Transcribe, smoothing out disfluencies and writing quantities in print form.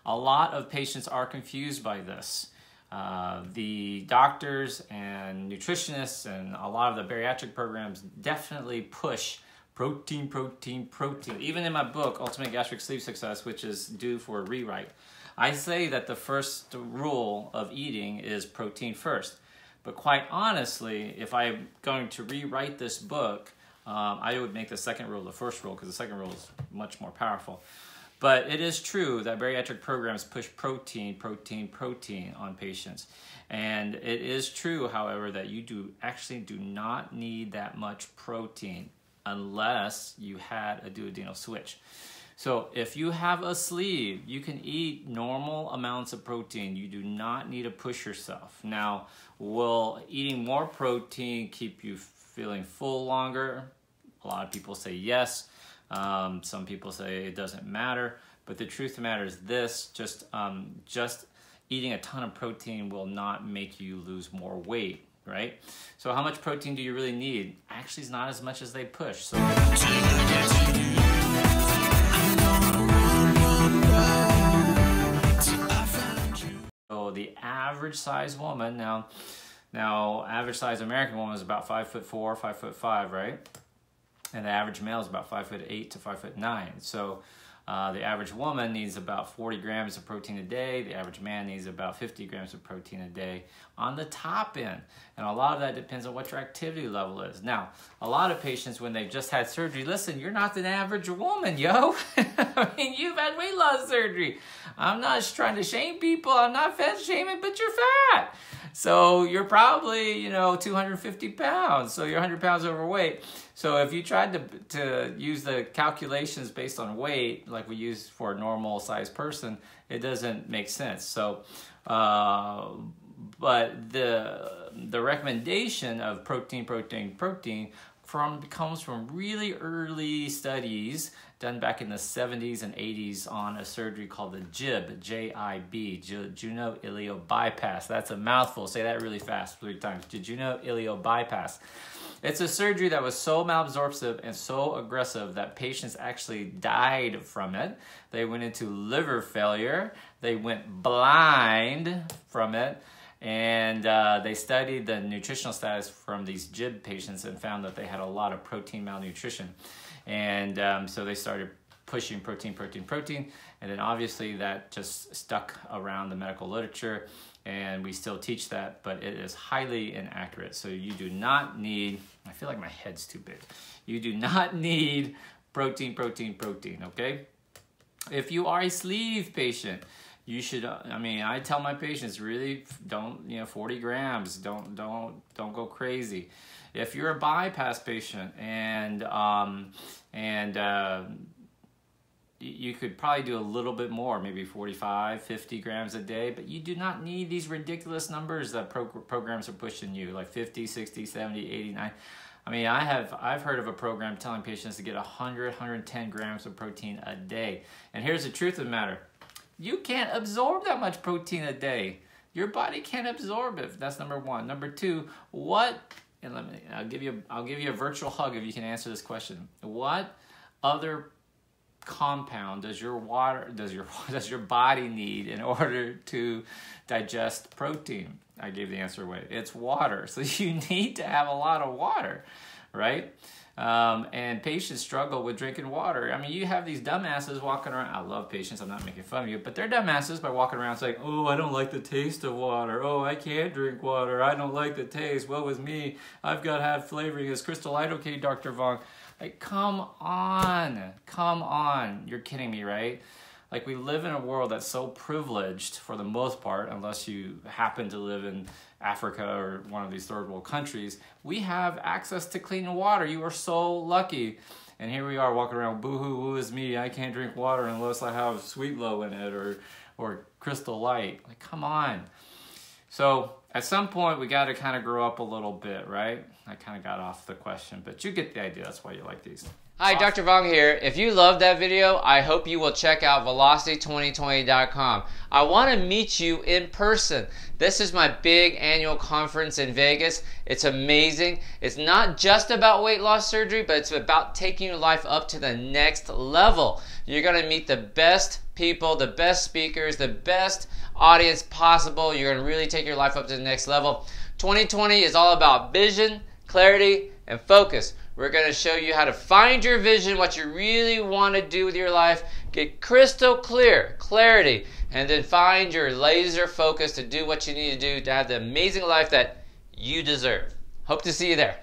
A lot of patients are confused by this. The doctors and nutritionists and a lot of the bariatric programs definitely push protein, protein, protein. Even in my book, Ultimate Gastric Sleep Success, which is due for a rewrite, I say that the first rule of eating is protein first. But quite honestly, if I'm going to rewrite this book, I would make the second rule the first rule, because the second rule is much more powerful. But it is true that bariatric programs push protein, protein, protein on patients. And it is true, however, that you actually do not need that much protein unless you had a duodenal switch. So if you have a sleeve, you can eat normal amounts of protein. You do not need to push yourself. Now, will eating more protein keep you feeling full longer? A lot of people say yes. Some people say it doesn't matter. But the truth of the matter is this, just eating a ton of protein will not make you lose more weight, right? So how much protein do you really need? Actually, it's not as much as they push. So the average size woman, now average size American woman is about 5'4", 5'5", right? And the average male is about 5'8" to 5'9". So the average woman needs about 40 grams of protein a day. The average man needs about 50 grams of protein a day on the top end. And a lot of that depends on what your activity level is. Now, a lot of patients, when they've just had surgery, listen, you're not the average woman, yo. I mean, you've had weight loss surgery. I'm not trying to shame people. I'm not fat shaming, but you're fat. So you're probably, 250 pounds. So you're 100 pounds overweight. So if you tried to use the calculations based on weight, like we use for a normal sized person, it doesn't make sense. So, but the recommendation of protein comes from really early studies done back in the 70s and 80s on a surgery called the JIB, J-I-B, jejunal bypass. That's a mouthful. Say that really fast 3 times. Jejunal bypass. It's a surgery that was so malabsorptive and so aggressive that patients actually died from it. They went into liver failure. They went blind from it. And they studied the nutritional status from these JIB patients and found that they had a lot of protein malnutrition. And so they started pushing protein. And then obviously that just stuck around the medical literature. And we still teach that, but it is highly inaccurate. So you do not need, I feel like my head's too big. You do not need protein, okay? If you are a sleeve patient, you should, I tell my patients, really don't, 40 grams, don't go crazy. If you're a bypass patient and you could probably do a little bit more, maybe 45, 50 grams a day, but you do not need these ridiculous numbers that programs are pushing you, like 50, 60, 70, 80, 90. I've heard of a program telling patients to get 100, 110 grams of protein a day. And here's the truth of the matter. You can't absorb that much protein a day. Your body can't absorb it. That's number one. Number two, I'll give you a virtual hug if you can answer this question. What other compound does your body need in order to digest protein? I gave the answer away. It's water. So you need to have a lot of water, right? And patients struggle with drinking water. You have these dumbasses walking around. I love patients. I'm not making fun of you, but they're dumbasses by walking around saying, "Oh, I don't like the taste of water. Oh, I can't drink water. I don't like the taste. Woe is me. I've got to have flavoring. Is Crystal Light okay, Dr. Vuong?" Like, come on. You're kidding me, right? Like, we live in a world that's so privileged for the most part, unless you happen to live in Africa or one of these third world countries. We have access to clean water. You are so lucky. And here we are walking around, boo-hoo, woe is me. I can't drink water unless I have Sweet Low in it or Crystal Light. Like, come on. So at some point, we got to kind of grow up a little bit, right? I kind of got off the question, but you get the idea. That's why you like these. Hi, Dr. Vuong here. If you loved that video, I hope you will check out velocity2020.com. I want to meet you in person. This is my big annual conference in Vegas. It's amazing. It's not just about weight loss surgery, but it's about taking your life up to the next level. You're going to meet the best people, the best speakers, the best audience possible. You're going to really take your life up to the next level. 2020 is all about vision, clarity, and focus. We're going to show you how to find your vision, what you really want to do with your life, get crystal clear, clarity, and then find your laser focus to do what you need to do to have the amazing life that you deserve. Hope to see you there.